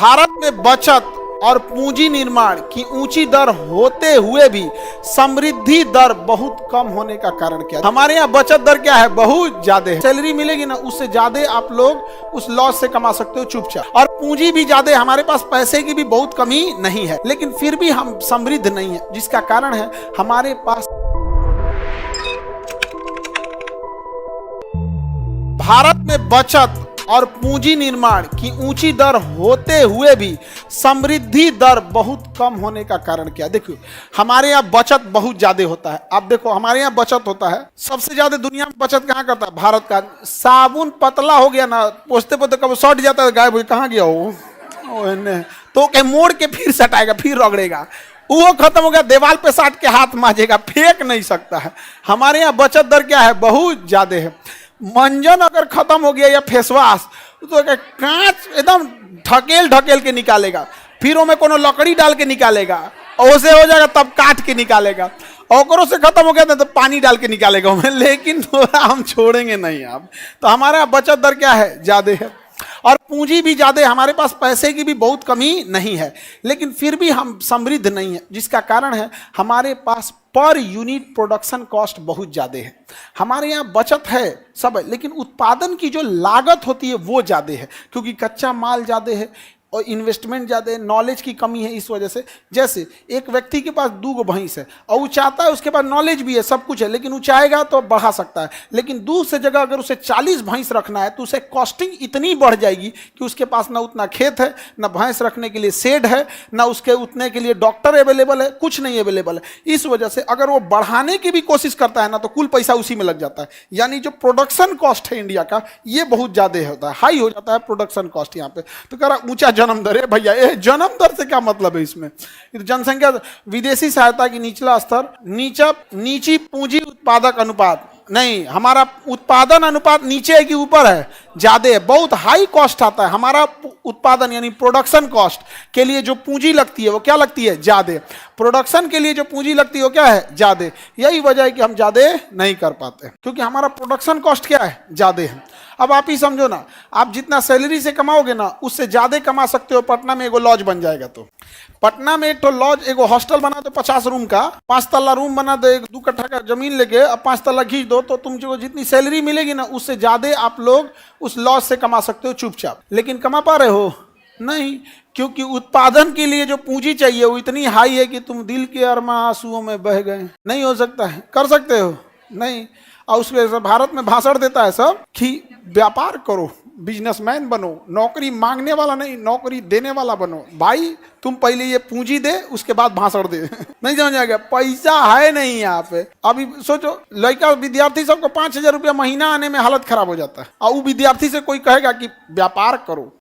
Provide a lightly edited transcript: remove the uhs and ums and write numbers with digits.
भारत में बचत और पूंजी निर्माण की ऊंची दर होते हुए भी समृद्धि दर बहुत कम होने का कारण क्या है? हमारे यहाँ बचत दर क्या है? बहुत ज्यादा है। सैलरी मिलेगी ना, उससे ज्यादा आप लोग उस लॉस से कमा सकते हो चुपचाप। और पूंजी भी ज्यादा, हमारे पास पैसे की भी बहुत कमी नहीं है, लेकिन फिर भी हम समृद्ध नहीं है, जिसका कारण है हमारे पास भारत में बचत और पूंजी निर्माण की ऊंची दर होते हुए भी समृद्धि दर बहुत कम होने का कारण क्या? देखो, हमारे यहाँ बचत बहुत ज्यादा होता है। आप देखो, हमारे यहाँ बचत होता है सबसे ज्यादा दुनिया में। बचत कहाँ करता है? भारत का। साबुन पतला हो गया ना, पोछते पोछते कब सट जाता है, गायब हो, कहाँ गया वो, तो क्या मोड़ के फिर सटाएगा, फिर रगड़ेगा, वो खत्म हो गया, दीवार पे साट के हाथ मांजेगा, फेंक नहीं सकता है। हमारे यहाँ बचत दर क्या है? बहुत ज्यादा है। मंजन अगर खत्म हो गया या फेसवाश, तो कांच एकदम ढकेल ढकेल के निकालेगा, फिर वो में कोनो लकड़ी डाल के निकालेगा, और उसे हो जाएगा तब काट के निकालेगा, और से खत्म हो गया तो पानी डाल के निकालेगा उसमें, लेकिन थोड़ा हम छोड़ेंगे नहीं आप। तो हमारा बचत दर क्या है? ज्यादा है। और पूंजी भी ज्यादा, हमारे पास पैसे की भी बहुत कमी नहीं है, लेकिन फिर भी हम समृद्ध नहीं है, जिसका कारण है हमारे पास पर यूनिट प्रोडक्शन कॉस्ट बहुत ज्यादा है। हमारे यहाँ बचत है सब है, लेकिन उत्पादन की जो लागत होती है वो ज्यादा है, क्योंकि कच्चा माल ज्यादा है और इन्वेस्टमेंट ज़्यादा है, नॉलेज की कमी है। इस वजह से, जैसे एक व्यक्ति के पास 2 भैंस है और वो चाहता है, उसके पास नॉलेज भी है, सब कुछ है, लेकिन वो चाहेगा तो बढ़ा सकता है, लेकिन दूसरी जगह अगर उसे 40 भैंस रखना है तो उसे कॉस्टिंग इतनी बढ़ जाएगी कि उसके पास ना उतना खेत है, ना भैंस रखने के लिए शेड है, ना उसके उतने के लिए डॉक्टर अवेलेबल है, कुछ नहीं अवेलेबल है। इस वजह से अगर वो बढ़ाने की भी कोशिश करता है ना, तो कुल पैसा उसी में लग जाता है। यानी जो प्रोडक्शन कॉस्ट है इंडिया का, ये बहुत ज़्यादा होता है, हाई हो जाता है प्रोडक्शन कॉस्ट यहाँ पे। तो कह रहा ऊंचा जन्म दर है भैया, ये जन्म दर से क्या मतलब है इसमें? जनसंख्या, विदेशी सहायता की निचला स्तर, नीची पूंजी उत्पादक अनुपात नहीं, हमारा उत्पादन अनुपात नीचे है कि ऊपर है? ज्यादा है, बहुत हाई कॉस्ट आता है हमारा उत्पादन, यानी प्रोडक्शन कॉस्ट के लिए जो पूंजी लगती है वो क्या लगती है? ज्यादा। प्रोडक्शन के लिए जो पूंजी लगती है वो क्या है? ज्यादा। यही वजह है कि हम ज्यादा नहीं कर पाते, क्योंकि हमारा प्रोडक्शन कॉस्ट क्या है? ज्यादा है। अब आप ही समझो ना, आप जितना सैलरी से कमाओगे ना, उससे ज्यादा कमा सकते हो। पटना में एगो लॉज बन जाएगा, तो पटना में एक तो लॉज, एगो हॉस्टल बना दो 50 रूम का, 5 तल्ला रूम बना दो, 2 कट्ठा का जमीन लेके अब 5 तल्ला खींच दो, तो तुमको जितनी सैलरी मिलेगी ना, उससे ज्यादा आप लोग उस लॉज से कमा सकते हो चुपचाप। लेकिन कमा पा रहे हो? नहीं, क्योंकि उत्पादन के लिए जो पूंजी चाहिए वो इतनी हाई है कि तुम दिल के अरमा आंसुओं में बह गए। नहीं हो सकता है। कर सकते हो? नहीं। और उसके भारत में भाषण देता है सब कि व्यापार करो, बिजनेसमैन बनो, नौकरी मांगने वाला नहीं, नौकरी देने वाला बनो। भाई तुम पहले ये पूंजी दे, उसके बाद भाषण दे। नहीं समझ आ गया? पैसा है नहीं यहाँ पे। अभी सोचो, लड़का विद्यार्थी सबको 5,000 रुपया महीना आने में हालत खराब हो जाता है, और वो विद्यार्थी से कोई कहेगा कि व्यापार करो,